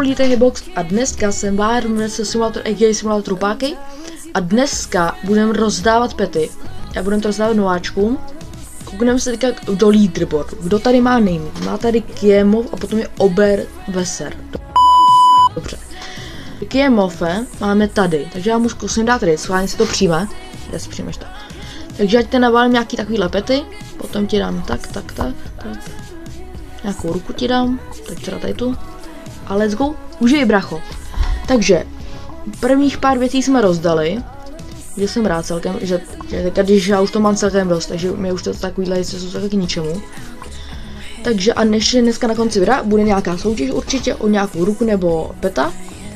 Plíte Hitbox a dneska jsem vám se simulátor AKA simulátor Páky a dneska budeme rozdávat pety. Já budeme to rozdávat nováčkům. Koukneme se teďka do leaderboardu. Kdo tady má name? Má tady Kiemov a potom je Ober Veser. Dobře. Kiemofe máme tady, takže já můžu zkusím dát tady, schválně si to přijme. Já si přijmeš to. Takže já ti navalím nějaký takovýhle pety, potom ti dám tak. Nějakou ruku ti dám, tak třeba tady tu. A let's go, užij bracho. Takže, prvních pár věcí jsme rozdali, že jsem rád celkem, že když já už to mám celkem dost, takže mě už to takovýhle věci jsou taky k ničemu. Takže a než dneska na konci videa bude nějaká soutěž určitě o nějakou ruku nebo peta,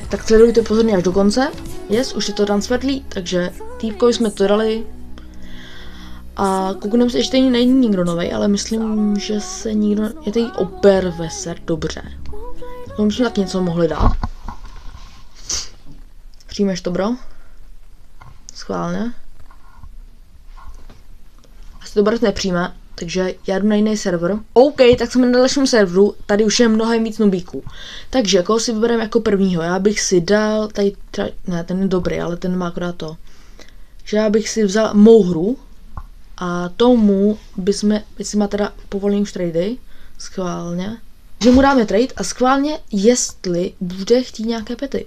tak sledujte pozorně až do konce. Yes, už je to tam světlý, takže týpkovi jsme to dali. A koukneme se, ještě není nikdo novej, ale myslím, že se nikdo, je tady Ober Veser, dobře. Tomu jsme tak něco mohli dát. Přijmeš to, bro? Schválně. Asi to brzy nepřijme, takže já jdu na jiný server. OK, tak jsme na dalším serveru, tady už je mnohem víc nubíků. Takže koho si vybereme jako prvního? Já bych si dal, tady třeba, ne, ten je dobrý, ale ten má akorát to. Že já bych si vzal mou hru a tomu bychom, jestli má teda povolený už trady, schválně. Že mu dáme trade a schválně, jestli bude chtít nějaké pety.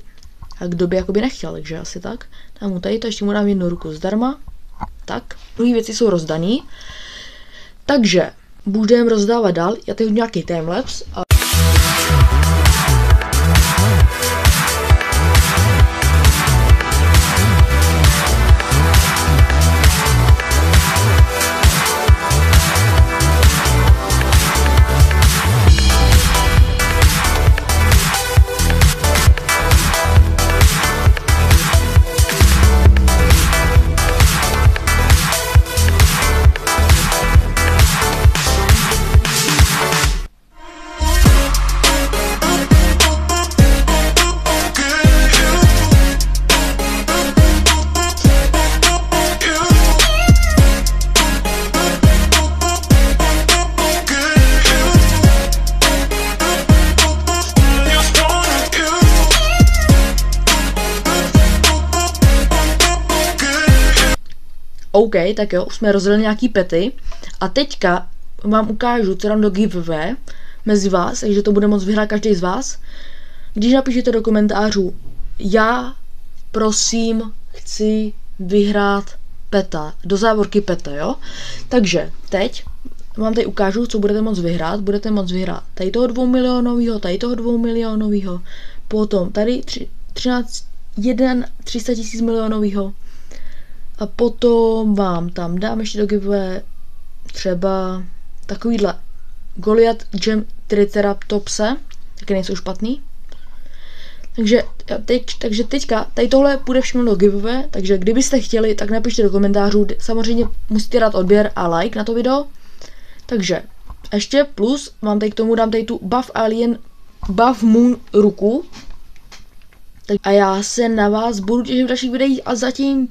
A kdo by jakoby nechtěl, takže asi tak. Dám mu tady to, ještě mu dám jednu ruku zdarma. Tak, druhé věci jsou rozdaný. Takže, budeme rozdávat dál, já tady hodím nějaký timelapse. OK, tak jo, už jsme rozdělili nějaký pety a teďka vám ukážu, co dám do giveaway mezi vás, takže to bude moct vyhrát každý z vás. Když napíšete do komentářů, já prosím chci vyhrát peta, do závorky peta, jo? Takže teď vám tady ukážu, co budete moct vyhrát. Budete moct vyhrát tady toho 2 milionového, tady toho 2 milionového, potom tady 300 000 milionového. A potom vám tam dám ještě do giveaway třeba takovýhle Goliath Gem Triceratopse, taky nejsou špatný. Takže teďka, tady tohle půjde všechno do giveaway, takže kdybyste chtěli, tak napište do komentářů, samozřejmě musíte dát odběr a like na to video. Takže ještě plus, vám tady k tomu dám tady tu Buff Alien Buff Moon ruku. A já se na vás budu těšit v dalších videích a zatím